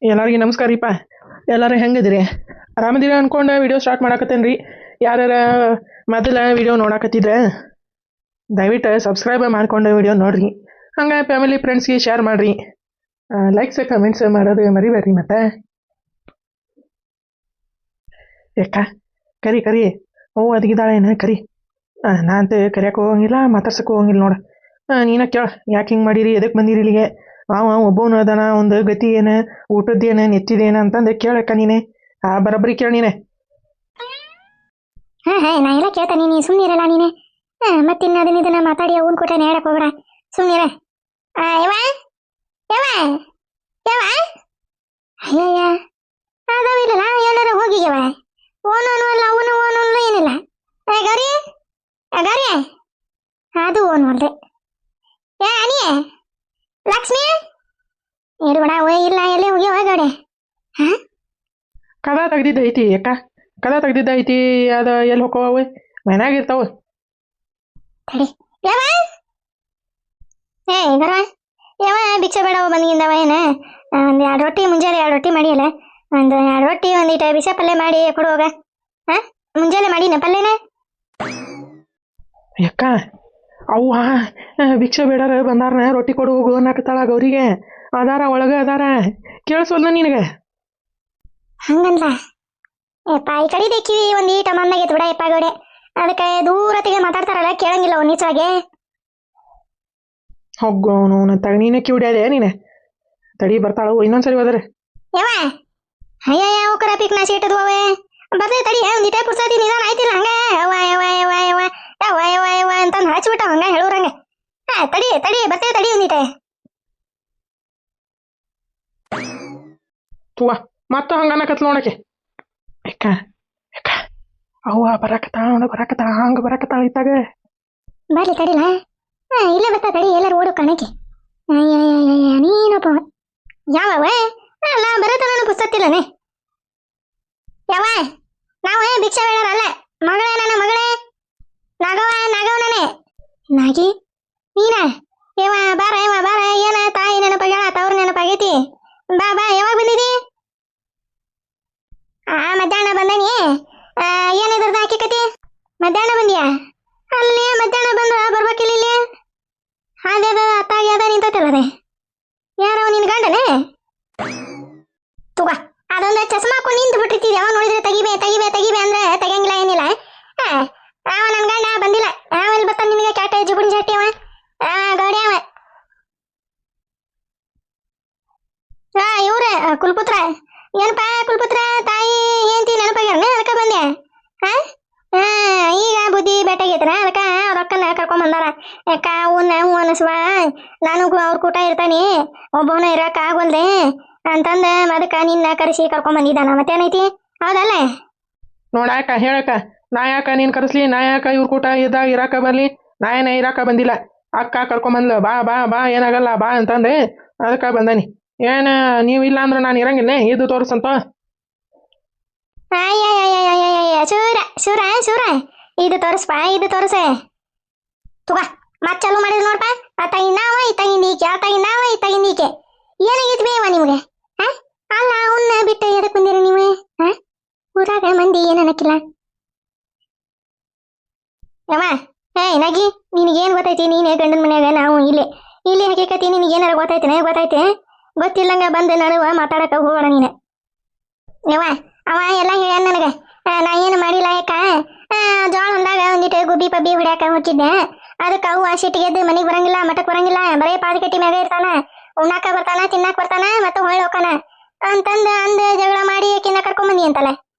ಎಲ್ಲರಿಗೂ ನಮಸ್ಕಾರ ರೀಪ. ಎಲ್ಲರೂ ಹೆಂಗಿದಿರಿ? ಆರಾಮದಿರಿ ಅನ್ಕೊಂಡು ವಿಡಿಯೋ ಸ್ಟಾರ್ಟ್ ಮಾಡಾಕತ್ತೇನೆ ರೀ. ಯಾರ್ಯಾರ ಮೊದಲ ವಿಡಿಯೋ ನೋಡಾಕತ್ತಿದ್ರೆ ದಯವಿಟ್ಟು ಸಬ್ಸ್ಕ್ರೈಬ್ ಮಾಡ್ಕೊಂಡು ವಿಡಿಯೋ ನೋಡ್ರಿ. ಹಂಗೆ ಫ್ಯಾಮಿಲಿ ಫ್ರೆಂಡ್ಸ್ಗೆ ಶೇರ್ ಮಾಡಿರಿ. ಲೈಕ್ಸ್ ಕಮೆಂಟ್ಸ್ ಮಾಡೋದು ಮರಿಬೇಡ್ರಿ. ಮತ್ತೆ ಯಾಕ ಕರಿ ಕರಿ ಅವು ಅದಗಿದ್ದಾಳೇನು ಕರಿ. ನಾ ಅಂತ ಕರಿಯಕ್ಕೆ ಹೋಗಂಗಿಲ್ಲ, ಮಾತಾಡ್ಸಕ್ಕೆ ಹೋಗಂಗಿಲ್ಲ ನೋಡು. ನೀನ ಕೇಳ ಯಾಕೆ ಹಿಂಗೆ ಮಾಡಿರಿ, ಎದಕ್ಕೆ ಬಂದಿರಿ ಇಲ್ಲಿಗೆ? ಒಬ್ಬವನು ಅದಾನ, ಒಂದು ಗತಿ ಏನು, ಊಟದ್ದೇನು, ನೆತ್ತಿದೇನು ಅಂತಂದು ಕೇಳಕ್ಕ ನೀನೆ. ಬರಬ್ಬರಿ ಕೇಳ ನೀನೆ. ನಾ ಎಲ್ಲ ಕೇಳ್ತಾನೆ, ನೀ ಸುಮ್ಮನಿರಲ್ಲ ನೀನೆ. ಮತ್ತಿನ್ನ ಇದನ್ನ ಮಾತಾಡಿ ಅವನ್ ಕೊಟ್ರೆ ಹೇಳಕ್ ಹೋಗ್ಬೇಡ, ಸುಮ್ಮನಿರ. ಯವ ಯವ ಯವ ಅಯ್ಯಯ್ಯ ಅದಾವಿಲ್ಲಲ್ಲ, ಎಲ್ಲಾರ ಹೋಗಿಯವ. ಓನು ಅಲ್ಲ ಅವನು ಓನು ಏನಿಲ್ಲ. ಗೌರಿ ಗೌರಿ ಅದು ಓನು ಅಲ್ರಿ. ಅನಿಯ ಲಕ್ಷ್ಮಿ ಇರ್ಬೇಡ ಇಲ್ಲ, ಎಲ್ಲಿ ಹೋಗ್ಯವ ಗೌಡೆ? ಕದ ತೆಗ್ದಿದ್ದೈತಿ ಅಕ್ಕ, ಕದ ತೆಗ್ದಿದ್ದೈತಿ. ಅದು ಎಲ್ಲಿ ಹೋಗವ? ಮನ್ಯಾಗ ಇರ್ತಾವ. ತಡಿ ಯಾವ ಗೌರವ ಯಾವ ಭಿಕ್ಷೆ ಬೇಡ ಬಂದಿಂದವ ಏನ? ಒಂದು 2 ರೊಟ್ಟಿ, ಮುಂಜಾನೆ 2 ರೊಟ್ಟಿ ಮಾಡಿಯಲ್ಲ, ಒಂದು 2 ರೊಟ್ಟಿ ಒಂದಿಟ ಬಿಸಿ ಪಲ್ಯ ಮಾಡಿ ಕೊಡುವಾಗ. ಮುಂಜಾನೆ ಮಾಡಿನ ಪಲ್ಯನ ಅಕ್ಕ. ಅವ್ವ ಭಿಕ್ಷೆ ಬೇಡಾರ ಬಂದಾರ, ರೊಟ್ಟಿ ಕೊಡು ಹೋಗು ಅನ್ನಕತ್ತಾಳ ಗೌರಿಗೆ. ಅದಾರ ಒಳಗ ಅದಾರ, ಕೇಳಿಸೋಲ್ಲ ನಿನಗೆ? ಹಂಗಂದ್ರ ಯಪ್ಪ ಈ ಕಡೆ ಕಿವಿ ಒಂದು ಈಟ ಮಂದಾಗೈತೆ ಬಿಡ ಯಪ್ಪ ಗೌಡೆ. ಅದಕ್ಕೆ ದೂರತಿಗೆ ಮಾತಾಡ್ತಾರಲ್ಲ ಕೇಳಂಗಿಲ್ಲ ಒಂದು ನೀಚಾಗೆ. ಹೋಗೋನು ನೀನೆ ಕಿವಿಡ್ಯಾದೆ ನೀನೆ. ತಡಿ ಬರ್ತಾಳು, ಇನ್ನೊಂದ್ಸರಿ ಹೋದ್ರೆ ಯವ ಅಯ್ಯ ಅವಕರ ಪಿಕ್ ನಾ ಸೀಟದು ಅವೇ ಬರ್ತೇ. ತಡಿ ಒಂದಿಟ ಪುರ್ಸತಿ ನಿಧಾನ ಆಯ್ತಿಲ್ಲ ಹಂಗ ಯವ ಯವ ಯವ ಯವ ಯವ ಯವ ಯವ ಅಂತಂದು ಹಚ್ಬಿಟ್ಟ ಹಂಗ ಹೇಳೋರಂಗ. ತಡಿ ತಡಿ ಬರ್ತೇ, ತಡಿ ಒಂದಿಟ. ತುವ ಮತ್ತ ಹಂಗ ಅನ್ನಕತ್ಲ ನೋಡಕ್ಕೆ. ಅಕ್ಕ ಅಕ್ಕ ಅವ್ವ ಬರಾಕತ್ತಾಳ ಹಂಗ ಬರಾಕತ್ತಾಳ ಇತ್ತಾಗ. ಬರ್ಲಿ ತಡಿಲ, ಇಲ್ಲೇ ಬರ್ತಾ ತಡಿ, ಎಲ್ಲರೂ ಓಡು ಕಣಕ್ಕೆ. ನೀನಪ್ಪ ಯಾವವ? ನಾ ಬರತ್ತ ನಾನು ಪುಸ್ತತ್ತಿಲ್ಲನೆ. ಯಾವ ನಾವು ಭಿಕ್ಷೆ ಬೇಡರಲ್ಲ, ಮಗಳೇ, ನನ್ನ ಮಗಳೇ ನಾಗವನೇ ನಾಗಿ ನೀನ. ಯವ ಬಾರ ಯವ ಬಾರ, ಏನ ತಾಯಿ ನೆನಪಾಗ್ಯಾಳ, ತವ್ರ ನೆನಪಾಗೈತಿ. ಬಾ ಬಾ, ಯಾವಾಗ ಬಂದಿದಿ? ಮಧ್ಯಾಹ್ನ ಬಂದನಿ. ಏನಿದ್ರದ ಹಾಕಿ ಕತಿ? ಮಧ್ಯಾಹ್ನ ಬಂದಿಯಾ? ಅಲ್ಲಿ ಮಧ್ಯಾಹ್ನ ಬಂದ ಬರ್ಬೇಕಿಲ್ಲ ಇಲ್ಲಿ. ಹಾಗೆ ಅತ್ತಾಗಿ ಅದ ನಿಂತಲ್ಲದೆ. ಯಾರವ ನಿನ್ ಗಂಡನೆ? ತುಗ ಅದೊಂದು ಚಸ್ಮಾ ಹಾಕೊಂಡು ನಿಂತು ಬಿಟ್ಟಿರ್ತೀವಿ. ಯಾವ ನೋಡಿದ್ರೆ ತೆಗಿಬೇ ತೆಗಿಬೇ ತೆಗಿಬೇ ಅಂದ್ರೆ ತೆಗಿಯಂಗಿಲ್ಲ, ಏನಿಲ್ಲ. ಅವ ನನ್ನ ಗಂಡ ಬಂದಿಲ್ಲ. ಇಲ್ಲಿ ಬರ್ತಾನೆ ನಿನಗೆ ಕ್ಯಾಟ ಜುಬುಣಿ ಜಾಟಿ ಅವ ಗೌಡಿ ಅವ. ಇವ್ರ ಕುಲ್ಪುತ್ರ. ಏನಪ್ಪ ಕುಲ್ಪುತ್ರ, ತಾಯಿ ಏಂತಿ ನೆನಪಾಗ್ಯಾರ, ಅದಕ್ಕೆ ಬಂದೆ. ಈಗ ಬುದ್ಧಿ ಬೆಟ್ಟಾಗೈತನ, ಅದಕ್ಕೆ ರೊಕ್ಕನ ಕರ್ಕೊಂಡ್ ಬಂದಾರ. ಯಾಕ ಹೂ ಅನಸ್ವ, ನಾನು ಅವ್ರ ಕೂಟ ಇರ್ತಾನಿ, ಒಬ್ಬವನ ಇರಕ್ ಆಗಲ್ದೆ ಅಂತಂದ ಅದಕ್ಕೆ ನಿನ್ನ ಕರೆಸಿ ಕರ್ಕೊಂಡ್ ಬಂದಿದ್ದಾನ. ಮತ್ತೇನೈತಿ? ಹೌದಲ್ಲ? ನೋಡಾಕ ಹೇಳಕ್ಕ, ನಾ ಯಾಕ ನೀನ್ ಕರೆಸ್ಲಿ? ನಾ ಯಾಕ ಇವ್ರ ಕೂಟ ಇದ್ದಾಗ ಇರಾಕ ಬರ್ಲಿ? ನಾ ಏನ ಇರಾಕ ಬಂದಿಲ್ಲ. ಅಕ್ಕ ಕರ್ಕೊಂಬಂದ್ಲ, ಬಾ ಬಾ ಬಾ ಏನಾಗಲ್ಲ ಬಾ ಅಂತಂದೆ, ಅದಕ್ಕೆ ಬಂದನಿ. ಏನ ನೀವು ಇಲ್ಲ ಅಂದ್ರೆ ನಾನು ಇರಂಗಿಲ್ಲ, ಇದು ತೋರ್ಸಂತ. ಶೂರ ಶೂರ ಶೂರ, ಇದು ತೋರಿಸ್ಪ, ಇದು ತೋರಿಸೆ. ತುಗ ಮತ್ ಚಾಲು ಮಾಡಿದ್ ನೋಡ್ಪ. ಅತ್ತಾಗಿನಾವ ಇತ್ತಾಗಿಂದೀಕೆ, ಅತ್ತಾಗಿನಾವ ಇತ್ತಾಗಿಂದೀಕೆ. ಏನಾಗೈತಿ ಬೇವ ನಿಮ್ಗೆ? ಅಲ್ಲ ಅವನ್ನ ಬಿಟ್ಟು ಎದಕ್ ಬಂದಿರಿ ನೀವು? ಊರಾಗ ಮಂದಿ ಏನ್ ಅನ್ನಕ್ಕಿಲ್ಲ. ಯಮ್ಮ ನಗಿ, ನಿನಗೇನ್ ಗೊತ್ತೈತಿ? ನೀನೇ ಗಂಡನ ಮನ್ಯಾಗ, ನಾವು ಇಲ್ಲಿ ಹಕೀಕತಿ. ನಿನಗೇನಾರ ಗೊತ್ತೈತೆ? ಗೊತ್ತಿಲ್ಲಂಗ ಬಂದು ನಡುವ ಮಾತಾಡಕ ಹೋಗೋಣ ನೀನೆ. ಯವ್ವ ಅವ ಎಲ್ಲ ಹೇಳ್ಯಾನ ನನಗೆ. ನಾ ಏನು ಮಾಡಿಲ್ಲ. ಯಾಕ ಜೋಳ ಹೊಂದಾಗ ಒಂದಿಟ್ಟು ಗುಬ್ಬಿ ಪಬ್ಬಿ ಹೊಡ್ಯಾಕ ಹೋಗಿದ್ದೆ. ಅದಕ್ಕೆ ಅವು ಸಿಟ್ಟಿಗೆದ್ದು ಮನೆಗೆ ಬರಂಗಿಲ್ಲ, ಮಠಕ್ಕೆ ಬರಂಗಿಲ್ಲ, ಬರೇ ಪಾದಕಟ್ಟಿ ಮ್ಯಾಗ ಇರ್ತಾನ. ಉಣ್ಣಾಕ ಬರ್ತಾನ, ತಿನ್ನಾಕ ಬರ್ತಾನ, ಮತ್ತು ಹೊಳ್ಳಿ ಹೋಗ್ತಾನ ಅಂತಂದು ಅಂದ ಜಗಳ ಮಾಡಿ ಆಕಿನ ಕರ್ಕೊಂಬಂದಿ ಅಂತಲ್ಲ.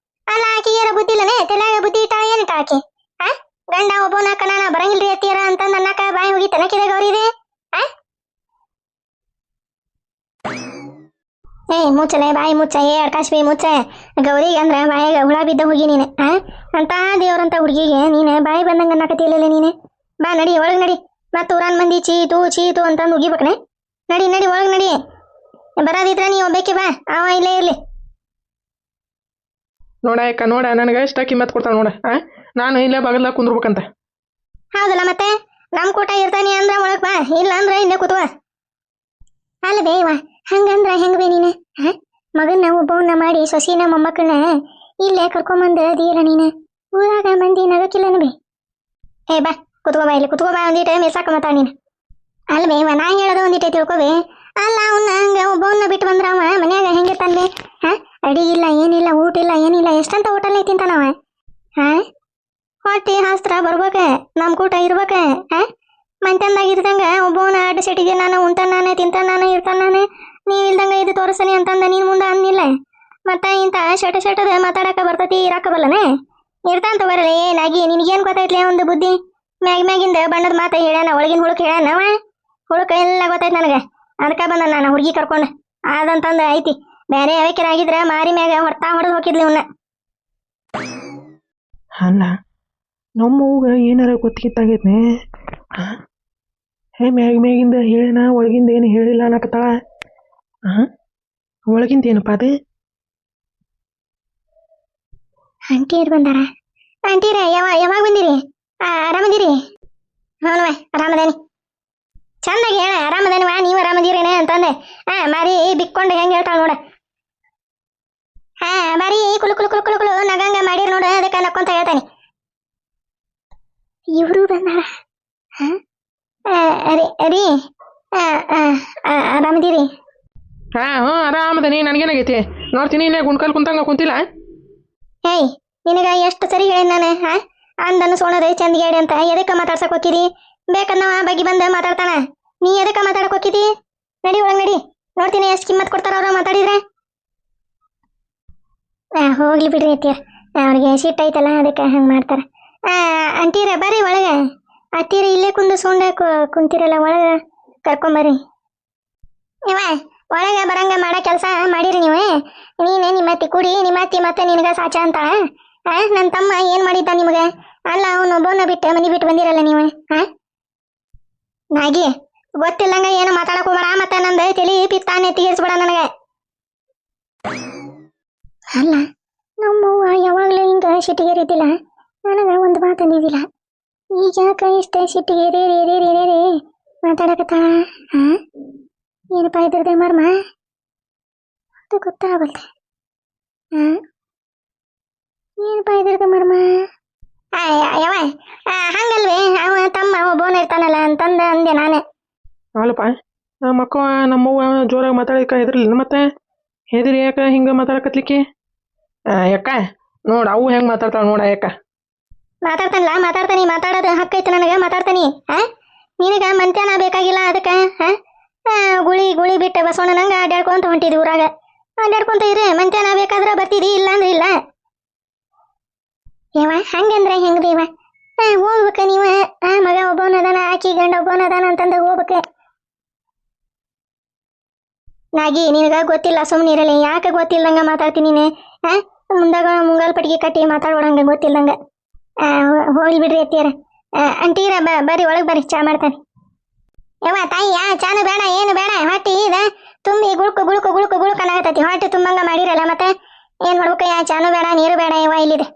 ಅಲ್ಲ ಆಕಿಗೇರ ಬುದ್ಧಿ ಇಲ್ಲನೆ? ತಲೆಯಾಗ ಬುದ್ಧಿ ಇಟ್ಟಾಳ ಏನಿಟ್ಟ ಆಕಿ? ಗಂಡ ಒಬ್ಬನ ಕಣ ಬರಂಗಿಲ್ರಿ ಅತ್ತಿಯರ ಅಂತಂದು ಅನ್ನಕ ಬಾಯಿ ಹೋಗಿ ತನಕಿದೆ ಗೌರಿದೆ. ಮುಚ್ಚಲೆ ಬಾಯಿ ಮುಚ್ಚ, ಆಕಾಶ ಬಿ ಮುಚ್ಚ. ಗೌರಿಗೆ ಅಂದ್ರ ಬಾಯಿಗ ಹುಳ ಬಿದ್ದ ಹೋಗಿ ನೀನೆ. ಅಂತ ದೇವ್ರಂತ ಹುಡುಗಿಗೆ ನೀನೆ ಬಾಯಿ ಬಂದಂಗ ಅನ್ನಕತಿಲ್ಲ ನೀನೆ. ಬಾ ನಡಿ ಒಳಗ್ ನಡಿ. ಮತ್ತ ಊರಾನ್ ಮಂದಿ ಚೀತು ಅಂತಂದು ಉಗಿಬೇಕನೆ. ನಡಿ ನಡಿ ಒಳಗ್ ನಡಿ. ಬರೋದಿದ್ರ ನೀ ಒಬ್ಬಾಕಿ ಬಾ, ಅವ ಇಲ್ಲೇ ಇರ್ಲಿ. ನೋಡ ಅಕ್ಕ, ನೋಡ ನನಗೆ ಇಷ್ಟ ಕಿಮ್ಮತ್ ಕೊಡ್ತಾಳ ನೋಡ. ನಾನು ಇಲ್ಲೇ ಬಾಗಲ್ದಾಗ ಕುಂದ್ರಬೇಕಂತ. ಹೌದಲ್ಲ, ಮತ್ತೆ ನಮ್ ಕೂಟ ಇರ್ತಾನಿ ಅಂದ್ರ ಒಳಗ್ ಬಾ, ಇಲ್ಲ ಅಂದ್ರ ಇಲ್ಲೇ ಕೂತ್ವ. ಅಲ್ಲ ಬೇವ, ಹಂಗಂದ್ರ ಹೆಂಗ್ ಬೇ ನೀನು? ಮಗನ್ನ ಒಬ್ಬವನ್ನ ಮಾಡಿ ಸೊಸಿನ ಮೊಮ್ಮಕ್ಕಳನ್ನ ಇಲ್ಲೇ ಕರ್ಕೊಂಬಂದ ಅದಿಯಲ್ಲ ನೀನು ಊರಾಗ ಮಂದಿ ನಗಕ್ಕಿಲ್ಲನ ಬೇ ಏ ಬಾ ಕುತ್ಕೋ ಬಾ ಇಲ್ಲಿ ಕುತ್ಕೋ ಬಾ ಒಂದಿಟ್ಟೆ ಮೇಸಾಕ ಮತ್ತ ನೀನು ಅಲ್ವೇ ನಾ ಹೇಳೋದು ಒಂದಿಟ್ಟೆ ತಿಳ್ಕೊಬೇ ಅಲ್ಲ ಅವನ್ನ ಹಂಗ ಒಬ್ಬವನ್ನ ಬಿಟ್ಟು ಬಂದ್ರ ಅವ ಮನ್ಯಾಗ ಹೆಂಗಿರ್ತಾನೆ ಹಾ ಅಡಿ ಇಲ್ಲ ಏನಿಲ್ಲ ಊಟ ಇಲ್ಲ ಏನಿಲ್ಲ ಎಷ್ಟಂತ ಊಟಲ್ಲೇ ತಿಂತಾನವ ಹಾ ಹೊಟ್ಟಿ ಹಾಸ್ತ್ರ ಬರ್ಬೇಕ ನಮ್ ಕೂಟ ಇರ್ಬೇಕ ಹಾ ಮಂತಂದಾಗ ಇದ್ದಂಗ ಒಬ್ಬವನ ಅಡ್ಡ ಸಿಟಿಗೆ ನಾನು ಉಂಟಾನೆ ತಿಂತಾನೆ ಇರ್ತಾನೆ ನೀವ್ ಇಲ್ದಂಗ ಇದು ತೋರಿಸ್ತಾನೆ ಅಂತಂದ ನೀನ್ ಮುಂದೆ ಅನ್ನಿಲ್ಲ ಮತ್ತ ಇಂತ ಶಟದ ಮಾತಾಡಕ ಬರ್ತತಿ ಇರಾಕ ಬಲ್ಲನೆ ಇರ್ತಾಂತ ಬರಲ್ಲ ಏನಾಗಿ ನಿನಗೇನ್ ಗೊತ್ತೈತ್ಲೆ ಒಂದು ಬುದ್ಧಿ ಮ್ಯಾಗಿಂದ ಬಣ್ಣದ ಮಾತ ಹೇಳ್ಯಾನ ಒಳಗಿನ ಹುಡುಕ್ ಹೇಳ್ಯಾನವ ಹುಡುಕ ಎಲ್ಲ ಗೊತ್ತೈತ್ ನನಗೆ ಅದಕ್ಕ ಬಂದ ನಾನು ಹುಡುಗಿ ಕರ್ಕೊಂಡು ಆದಂತಂದ ಐತಿ ಬೇರೆ ಯಾವಕ್ಕಿರಾಗಿದ್ರ ಮಾರಿ ಮ್ಯಾಗ ಹೊಡೆದು ಹೋಗಿದ್ಲಿ ಅವನ್ನ ಅಲ್ಲ ನಮ್ಮ ಅವ್ಗ ಏನಾರ ಗೊತ್ತಿತ್ತಾಗೈತ್ನೆ ಹೇ ಮ್ಯಾಗಿಂದ ಹೇಳಿನ ಒಳಗಿಂದ ಏನು ಹೇಳಿಲ್ಲ ಅನ್ನಕತ್ತಾಳ ಒಳಗಿಂದ ಏನಪ್ಪ ಅದು ಆಂಟಿಯರ್ ಬಂದಾರ ಆಂಟಿರ ಯಾವಾಗ ಬಂದಿರಿ ಆರಾಮದಿರಿ ಹ್ಞೂ ಆರಾಮದೇನಿ ಚಂದಾಗಿ ಹೇಳ ಆರಾಮದೇನಿವಾ ನೀವು ಆರಾಮದಿರೇನೆ ಅಂತಂದೆ ಮಾರಿ ಬಿಕ್ಕೊಂಡು ಹೆಂಗೆ ಹೇಳ್ತಾಳ ನೋಡ ಬಾರಿ ಕುಳು ನಗಂಗ ಮಾಡಿರ್ ನೋಡ ಅದಕ್ಕೆ ನಕ್ಕೊಂತ ಹೇಳ್ತಾನೆ ಇವರು ಬಂದಾರ ರೀ ಆರಾಮದಿರಿ ಹ್ಞೂ ಆರಾಮದನಿ ನನಗೇನಾಗೈತಿ ನೋಡ್ತೀನಿ ಇಲ್ಲೇ ಗುಂಡ್ಕಲ್ ಕುಂತಂಗ ಕುಂತಿಲ್ಲ ಏಯ್ ನಿನಗ ಎಷ್ಟು ಸರಿ ಹೇಳಿ ನಾನು ಅಂದನ್ನು ಸೋಣದ ಚಂದಿಗೆ ಹೇಳಿ ಅಂತ ಎದಕ್ಕೆ ಮಾತಾಡ್ಸಕ್ ಹೋಗಿದಿ ಬೇಕನ್ನವ ಬಗ್ಗೆ ಬಂದ ಮಾತಾಡ್ತಾನ ನೀ ಎದಕ್ಕೆ ಮಾತಾಡಕ್ ಹೋಗಿದಿ ನಡಿ ಒಳಗ್ ನಡಿ ನೋಡ್ತೀನಿ ಎಷ್ಟು ಕಿಮ್ಮತ್ ಕೊಡ್ತಾರ ಅವ್ರ ಮಾತಾಡಿದ್ರೆ ಹೋಗ್ಲಿ ಬಿಡ್ರಿ ಅತ್ತಿಯ ಅವ್ರಿಗೆ ಸಿಟ್ಟು ಐತಲ್ಲ ಅದಕ್ಕೆ ಹಂಗೆ ಮಾಡ್ತಾರ ಅಂತೀರ ಬರ್ರಿ ಒಳಗೆ ಅತ್ತೀರ ಇಲ್ಲೇ ಕುಂದು ಸೋಂಡ ಕುಂತಿರಲ್ಲ ಒಳಗ ಕರ್ಕೊಂಬರ್ರಿ ಇವ ಒಳಗ ಬರಂಗ ಮಾಡೋ ಕೆಲಸ ಮಾಡಿರಿ ನೀವು ನೀನೇ ನಿಮ್ಮ ಅತ್ತಿ ಕುಡಿ ನಿಮ್ಮ ಅತ್ತಿ ಮತ್ತೆ ನಿನಗ ಸಾಚ ಅಂತಾಳ ನನ್ನ ತಮ್ಮ ಏನ್ ಮಾಡಿದ್ದ ನಿಮಗೆ ಅಲ್ಲ ಅವನು ಒಬ್ಬವನ್ನ ಬಿಟ್ಟು ಮನಿ ಬಿಟ್ಟು ಬಂದಿರಲ್ಲ ನೀವು ನಾಗಿ ಗೊತ್ತಿಲ್ಲಂಗ ಏನು ಮಾತಾಡಕ್ ಹೋಗ್ಬೇಡ ಮತ್ತೆ ನಂದು ತಲಿ ಪಿತ್ತಾನೆ ತೀರ್ಸ್ಬೇಡ ನನಗೆ ಅಲ್ಲ ನಮ್ಮವ್ವ ಯಾವಾಗ್ಲೂ ಹಿಂಗ ಸಿಟ್ಟಿಗೇರಿದ್ದಿಲ್ಲ ನನಗ ಒಂದು ಮಾತು ಅಂದಿದ್ದಿಲ್ಲ ಈಗ ಯಾಕ ಇಷ್ಟ ಸಿಟ್ಟಿಗೇರಿ ಮಾತಾಡಕತ್ತಾಳ ಏನಪ್ಪ ಇದ್ರದೆ ಮರ್ಮ ಅದು ಗೊತ್ತಾಗಲ್ತೆ ಏನಪ್ಪ ಇದ್ರದೆ ಮರ್ಮ ಯಾವ ಹಂಗಲ್ವೇ ಅವ ತಮ್ಮ ಒಬ್ಬವನ ಇರ್ತಾನಲ್ಲ ಅಂತಂದ ಅಂದೆ ನಾನೇ ಅಲ್ಲಪ್ಪ ಮಕ್ಕ ನಮ್ಮವ್ವ ಜೋರಾಗಿ ಮಾತಾಡಕ ಹೆದ್ರಲಿಲ್ಲ ಮತ್ತೆ ಹೆದರಿ ಯಾಕ ಹಿಂಗೆ ಮಾತಾಡಕತ್ಲಿಕ್ಕೆ ಯಾಕ ನೋಡ ಅವು ಹೆಂಗೆ ಮಾತಾಡ್ತಾಳ ನೋಡ ಯಾಕ ಮಾತಾಡ್ತಾನಿ ಮಾತಾಡೋದು ಹಕ್ಕೈತೆ ನನಗೆ ಮಾತಾಡ್ತಾನಿ ನಿನಗ ಮಂತ್ಯಾನ ಬೇಕಾಗಿಲ್ಲ ಅದಕ್ಕೆ ಗುಳಿ ಬಿಟ್ಟು ಬಸವಣ್ಣ ನಂಗೆ ಅಡ್ಯಾಡ್ಕೊಂತ ಹೊಂಟಿದ್ವಿ ಊರಾಗ ಅಡ್ಯಾಡ್ಕೊಂತ ಇರಿ ಮಂತ್ಯಾನ ಬೇಕಾದ್ರೆ ಬರ್ತಿದಿ ಇಲ್ಲ ಅಂದ್ರೆ ಇಲ್ಲ ಯವ ಹಂಗಂದ್ರೆ ಹೆಂಗ್ ದೇವ ಹೋಗ್ಬೇಕ ನೀವ ಮಗ ಒಬ್ಬವನದಾನ ಆಕಿ ಗಂಡ ಒಬ್ಬವನದಾನ ಅಂತಂದ ಹೋಗ್ಬೇಕ ನಾಗಿ ನಿನಗ ಗೊತ್ತಿಲ್ಲ ಸುಮ್ಮನಿರಲಿ ಯಾಕೆ ಗೊತ್ತಿಲ್ಲಂಗ ಮಾತಾಡ್ತೀನಿ ನೀನೆ ಮುಂದಾಗ ಮುಂಗಾಲ್ ಪಟ್ಟಿಗೆ ಕಟ್ಟಿ ಮಾತಾಡ್ಬಿಡಂಗ ಗೊತ್ತಿಲ್ಲಂಗ ಹೋಗ್ಲಿ ಬಿಡ್ರಿ ಅತ್ತಿಯರ ಅಂಟೀರ ಬರ್ರಿ ಒಳಗೆ ಬರ್ರಿ ಚಾ ಮಾಡ್ತಾನೆ ಯವ್ವ ತಾಯಿ ಚಾನು ಬೇಡ ಏನು ಬೇಡ ಹೊಟ್ಟಿ ಇದ ತುಂಬಿ ಗುಳುಕು ಅನ್ನಕತ್ತೈತಿ ಹೊಟ್ಟೆ ತುಂಬಂಗ ಮಾಡಿರಲ್ಲ ಮತ್ತೆ ಏನ್ ಮಾಡ್ಬೇಕು ಚಾನು ಬೇಡ ನೀರು ಬೇಡ ಯವ್ವ ಇಲ್ಲಿದೆ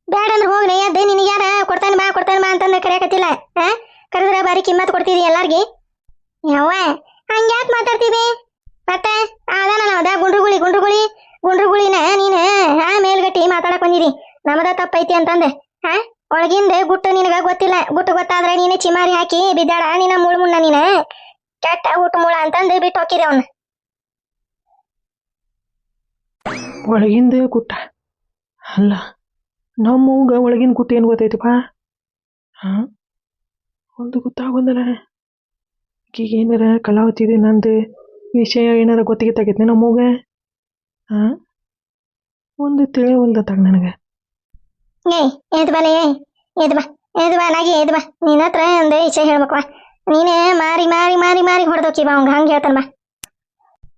ಬೇಡ ಅಂದ್ರೆ ಹೋಗ್ಲಿ ಎದ್ದು ನಿನಗೆ ಯಾರ ಕೊಡ್ತಾನೆ ಬಾ ಅಂತಂದ್ರೆ ಕರೆಯಕತ್ತಿಲ್ಲ ಕರೆದ್ರೆ ಬಾರಿ ಕಿಮ್ಮತ್ ಕೊಡ್ತಿದಿ ಎಲ್ಲಾರ್ಗಿ ಯವ್ವ ಹಂಗ್ಯಾಕೆ ಮಾತಾಡ್ತೀವಿ ಮತ್ತೆ ಅದಾನ ಹೌದಾ ಗುಂಡ್ರುಗುಳಿನ ನೀನು ಮೇಲ್ಗಟ್ಟಿ ಮಾತಾಡಕ್ ಬಂದಿದಿ ನಮದ ತಪ್ಪೈತಿ ಅಂತಂದೆ ಒಳಗಿಂದ ಗುಟ್ಟು ನಿನಗ ಗೊತ್ತಿಲ್ಲ ಗುಟ್ಟು ಗೊತ್ತಾದ್ರೆ ನೀನೆ ಚಿಮಾರಿ ಹಾಕಿ ಬಿದ್ದಾಡ ನಿನ್ನ ಮುಳ್ಳ ನೀನ ಕೆಟ್ಟ ಊಟ ಮುಳ ಅಂತಂದು ಬಿಟ್ಟು ಹೋಗಿರಿ ಅವನು ಒಳಗಿಂದ ಗುಟ್ಟ ಅಲ್ಲ ನಮ್ಮವ್ಗ ಒಳಗಿನ ಗುಟ್ಟು ಏನು ಗೊತ್ತೈತಪ್ಪ ಒಂದು ಗೊತ್ತಾಗೋದಲ್ಲ ಆಕಿಗೆ ಏನಾರ ಕಲಾವತಿದೆ ನಂದು ವಿಷಯ ಏನಾರ ಗೊತ್ತಿಗಿತ್ತಾಗೈತೆ ನಮ್ಮವ್ಗ ಒಂದು ತಿಳಿಯವಲ್ದತ್ತಾಗ ನನಗೆ ಏಯ್ ಎದ್ ಬಾ ನಾಗಿ ಎದ್ ಬಾ ನಿನ್ನ ಹತ್ರ ಒಂದು ವಿಷಯ ಹೇಳ್ಬೇಕವ ನೀನೇ ಮಾರಿ ಹೊಡೆದೋಕಿ ಬಾ ಅವಂಗ ಹಂಗೆ ಹೇಳ್ತಾನ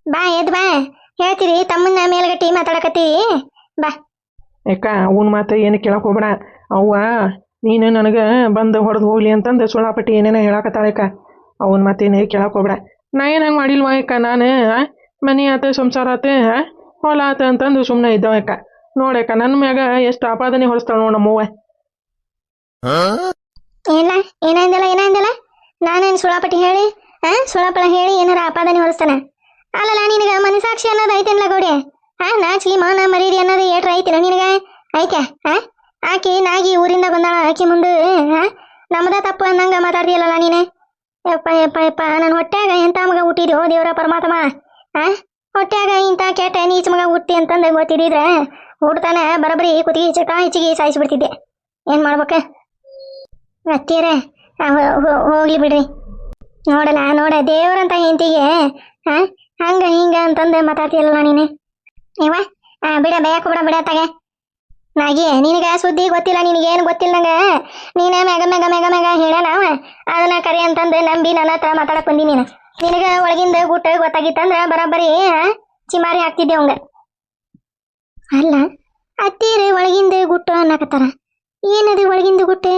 ಬಾ ಎದ್ ಬಾ ಹೇಳ್ತೀರಿ ತಮ್ಮನ್ನ ಮೇಲ್ಗಟ್ಟಿ ಮಾತಾಡಕತ್ತೀವಿ ಬಾ ಯಾಕ ಅವನ ಮಾತು ಏನು ಕೇಳಕ್ ಹೋಗ್ಬೇಡ ಅವ್ವ ನೀನು ನನಗೆ ಬಂದು ಹೊಡೆದು ಹೋಗ್ಲಿ ಅಂತಂದು ಸುಳ್ಳಾಪಟ್ಟಿ ಏನೇನೋ ಹೇಳಕತ್ತಾಳಕ ಅವನ ಮಾತೇನು ಕೇಳಕ್ ಹೋಗ್ಬೇಡ ನಾ ಏನು ಹಂಗೆ ಮಾಡಿಲ್ವ ಯಾಕ ನಾನು ಮನೆ ಆತ ಸಂಸಾರ ಆತ ಹೊಲ ಆತ ಅಂತಂದು ಸುಮ್ಮನೆ ಇದ್ದವ ಯಾಕ ನೋಡ್ಯಾಕ ನನ್ನ ಮ್ಯಾಗ ಎಷ್ಟು ಆಪಾದನೆ ಹೊರಸ್ತಾಳ ನೋಡ ನಮ್ಮವ್ವ ಏನಾಯ್ದಲ್ಲ ನಾನೇನು ಸುಳಾಪಟ್ಟಿ ಹೇಳಿ ಸುಳಾಪಳ ಹೇಳಿ ಏನಾರ ಆಪಾದನೆ ಹೊರಸ್ತಾನ ಅಲ್ಲಲ್ಲ ನಿನಗ ಮನಸಾಕ್ಷಿ ಅನ್ನೋದು ಐತೇನಲ್ಲ ಗೌಡಿ ನಾಚಿಗೆ ಮಾನ ಮರೀರಿ ಅನ್ನೋದು ಏಟ್ರ ಐತಿಲ್ಲ ನಿನಗ ಐತೆ ಆಕಿ ನಾಗಿ ಊರಿಂದ ಬಂದಾಳ ಆಕಿ ಮುಂದೆ ನಮ್ಮದ ತಪ್ಪು ಅನ್ನಂಗ ಮಾತಾಡ್ತೀಯಲ್ಲ ನೀನೆ ಯಪ್ಪ ಯಪ್ಪ ಯಪ್ಪ ನನ್ನ ಹೊಟ್ಯಾಗ ಎಂತ ಮಗ ಹುಟ್ಟಿದ್ಯೋ ದೇವರ ಪರಮಾತ್ಮ ಹೊಟ್ಯಾಗ ಇಂಥ ಕೆಟ್ಟ ನೀಚ ಮಗ ಹುಟ್ಟಿ ಅಂತಂದ ಗೊತ್ತಿದ್ರೆ ಹುಡ್ತಾನೆ ಬರಬರಿ ಕುತ್ತಿಗೆ ಚಟ ಹೆಚ್ಚಿಗೆ ಸಾಯಿಸ್ಬಿಡ್ತಿದ್ದೆ ಏನ್ ಮಾಡ್ಬೇಕ ಅತ್ತೀರ ಹೋಗ್ಲಿ ಬಿಡ್ರಿ ನೋಡಲ್ಲ ನೋಡ ದೇವ್ರಂತ ಹೆಂಡತಿಗೆ ಹಂಗ ಹಿಂಗ ಅಂತಂದು ಮಾತಾಡ್ತೀಯಲ್ಲ ನೀನೆ ಇವ ಬಿಡ ಬೇಯಕ್ಕೆ ಬಿಡ ತಗೆ ನಾಗಿ ನಿನಗ ಸುದ್ದಿ ಗೊತ್ತಿಲ್ಲ ನಿನಗೇನು ಗೊತ್ತಿಲ್ಲ ನಂಗ ನೀನ ಮೆಗ ಮೆಗ ಮೆಗ ಮೆಗ ಹೇಳ ಅದನ್ನ ಕರಿ ಅಂತಂದು ನಂಬಿ ನನ್ನ ಹತ್ರ ಮಾತಾಡಕ್ ಬಂದಿ ನಿನಗ ಒಳಗಿಂದ ಗುಟ್ಟ ಗೊತ್ತಾಗಿತ್ತಂದ್ರ ಬರಾಬರಿ ಚಿಮಾರಿ ಹಾಕ್ತಿದ್ದೆ ಅವಂಗ ಅಲ್ಲ ಅತ್ತೀರ ಒಳಗಿಂದ ಗುಟ್ಟು ಅನ್ನಕತ್ತಾರ ಏನದು ಒಳಗಿಂದ ಗುಟ್ಟೆ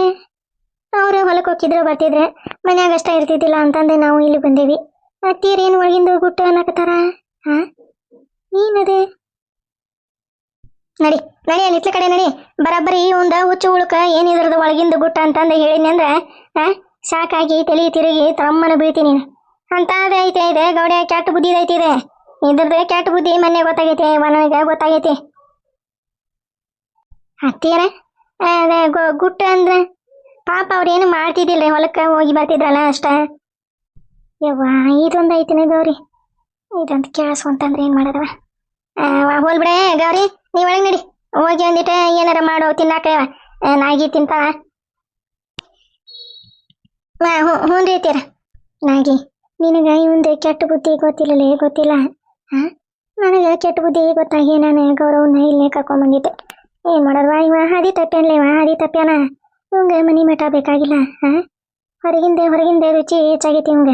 ಅವ್ರ ಹೊಲಕ್ಕೆ ಹೋಗಿದ್ರು ಬರ್ತಿದ್ರೆ ಮನ್ಯಾಗ ಅಷ್ಟ ಇರ್ತಿದ್ದಿಲ್ಲ ಅಂತಂದೆ ನಾವು ಇಲ್ಲಿ ಬಂದೇವಿ ಅತ್ತೀರ ಏನು ಒಳಗಿಂದ ಗುಟ್ಟು ಅನ್ನಕತ್ತಾರ ಏನದೆ ನಡಿ ಅಲ್ಲಿ ಇತ್ಲ ಕಡೆ ನಡಿ ಬರಾಬರಿ ಒಂದ ಹುಚ್ಚು ಉಳುಕ ಏನಿದ್ರದು ಒಳಗಿಂದ ಗುಟ್ಟ ಅಂತಂದು ಹೇಳಿನಿ ಅಂದ್ರ ಸಾಕಾಗಿ ತಲೆ ತಿರುಗಿ ತಮ್ಮನ ಬೀಳ್ತೀನಿ ಅಂತಾದ ಐತೆ ಇದೆ ಗೌಡೆ ಕೆಟ್ಟ ಬುದ್ಧಿ ಐತಿದೆ ಇದ್ರದ್ದು ಕೆಟ್ಟ ಬುದ್ಧಿ ಮೊನ್ನೆ ಗೊತ್ತಾಗೈತೆ ನನಗೆ ಗೊತ್ತಾಗೈತಿ ಹತ್ತೀರ ಅದೇ ಗುಟ್ಟ ಅಂದ್ರೆ ಪಾಪ ಅವ್ರೇನು ಮಾಡ್ತಿದ್ದಿಲ್ಲ ಹೊಲಕ್ಕೆ ಹೋಗಿ ಬರ್ತಿದ್ರಲ್ಲ ಅಷ್ಟ ಯವ್ವ ಇದೊಂದು ಐತಿನ ಗೌರಿ ಇದಂತ ಕೇಳಿಸ್ಕೊಂತಂದ್ರೆ ಏನ್ ಮಾಡದವ ಹೋಲ್ ಬಿಡೆ ಗೌರಿ ನೀವ್ ಒಳಗೆ ನಡಿ ಹೋಗಿ ಒಂದಿಟ್ಟು ಏನಾರ ಮಾಡೋ ತಿನ್ನಾಕ ನಾಗಿ ತಿಂತಾಳ ಹ್ಞೂ ರೀ ತೀರ ನಾಗಿ ನಿನಗ ಇವಂದು ಕೆಟ್ಟ ಬುದ್ಧಿ ಗೊತ್ತಿಲ್ಲ ನನಗೆ ಕೆಟ್ಟ ಬುದ್ಧಿ ಗೊತ್ತಾಗಿ ನಾನು ಗೌರವನ್ನ ಇಲ್ಲೇ ಕರ್ಕೊಂಡ್ಬಂದಿದ್ದೆ ಏನ್ ಮಾಡೋದ್ವಾ ಇವ ಹಾದಿ ತಪ್ಪ್ಯಾನ್ಲೇವ ಹಾದಿ ತಪ್ಪ್ಯಾನ ಇವಂಗ ಮನಿ ಮಠ ಬೇಕಾಗಿಲ್ಲ ಹೊರಗಿಂದೆ ರುಚಿ ಹೆಚ್ಚಾಗೈತಿ ಇವಂಗ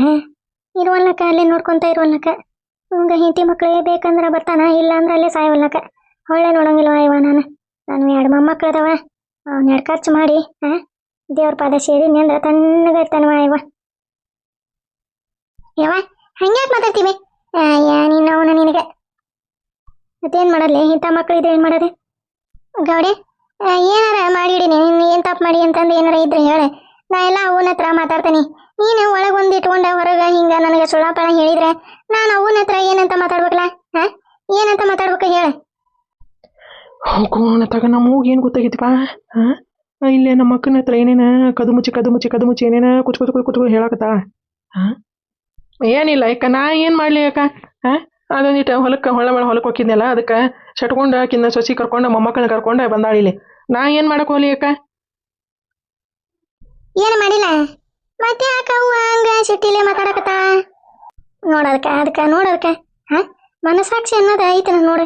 ಇರುವಲ್ಲಕ್ಕ ಅಲ್ಲೇ ನೋಡ್ಕೊಂತ ಇರುವಲ್ಲಕ್ಕ ಇವಂಗ ಹೆಂಡತಿ ಮಕ್ಕಳೇ ಬೇಕಂದ್ರ ಬರ್ತಾನ ಇಲ್ಲ ಅಂದ್ರೆ ಅಲ್ಲೇ ಸಾಯವಲ್ಲಕ್ಕ ಹೊಳ್ಳೆ ನೋಡಂಗಿಲ್ವ ಇವ ನಾನು 2 ಮೊಮ್ಮಕ್ಕಳದವ ಅವ್ನ 2 ಖರ್ಚು ಮಾಡಿ ದೇವ್ರ ಪಾದ ಸೇರಿ ಅಂದ್ರ ತಣ್ಣಗಿರ್ತಾನವ ಯವ ಹಂಗ್ಯಾಕೆ ಮಾತಾಡ್ತೀವಿ ನೀನು ಅವನ ನಿನಗೆ ಮತ್ತೇನು ಮಾಡಲಿ ಇಂಥ ಮಕ್ಕಳಿದ್ರೆ ಏನು ಮಾಡೋದು ಗೌಡೆ ಏನಾರ ಮಾಡಿಡಿ ನೀನು ಏನು ತಪ್ಪು ಮಾಡಿ ಅಂತಂದು ಏನಾರ ಇದ್ರೆ ಹೇಳ ನಾ ಎಲ್ಲ ಅವನ ಹತ್ರ ಮಾತಾಡ್ತೀನಿ ನೀನು ಒಳಗೊಂದು ಇಟ್ಕೊಂಡ ಹೊರಗೆ ಹಿಂಗೆ ನನಗೆ ಸುಳ್ಳಾಪಳ ಹೇಳಿದ್ರೆ ನಾನು ಅವನ ಹತ್ರ ಏನಂತ ಮಾತಾಡ್ಬೇಕಲ್ಲ ಏನಂತ ಮಾತಾಡ್ಬೇಕು ಹೇಳ ತಗ ನಮ್ಮ ಮೂಗು ಏನು ಗೊತ್ತಾಗಿತ್ತಪ್ಪ ಇಲ್ಲೇ ನಮ್ಮ ಅಕ್ಕನ ಹತ್ರ ಏನೇನ ಕದು ಮುಚ್ಚಿ ಏನೇನ ಕುಚ್ಕೊ ಹೇಳಕತ್ತ ಏನಿಲ್ಲ ಯಾಕ ನಾ ಏನು ಮಾಡಲಿ ಯಾಕ ಅದೊಂದಿಟ್ಟು ಹೊಲಕ್ಕೆ ಹೊಲಕ್ಕೆ ಹೋಗಿದ್ನಲ್ಲ ಅದಕ್ಕೆ ಶಟ್ಕೊಂಡು ಆಕಿನ್ನ ಸೊಸಿ ಕರ್ಕೊಂಡು ಮೊಮ್ಮಕ್ಕಳನ್ನ ಕರ್ಕೊಂಡು ಬಂದಾಳಿಲಿ ನಾ ಏನು ಮಾಡಕ್ಕೆ ಹೋಗ್ಲಿ ಯಾಕ ಏನು ಮಾಡಿಲ್ಲ ಮತ್ತೆ ಯಾಕ ಹಂಗ ಸಿಟ್ಟಿಲೆ ಮಾತಾಡಕತ್ತ ನೋಡೋದಕ್ಕೆ ನೋಡೋದಕ್ಕೆ ಮನಸಾಕ್ಷಿ ಅನ್ನೋದು ಐತೆ ನೋಡು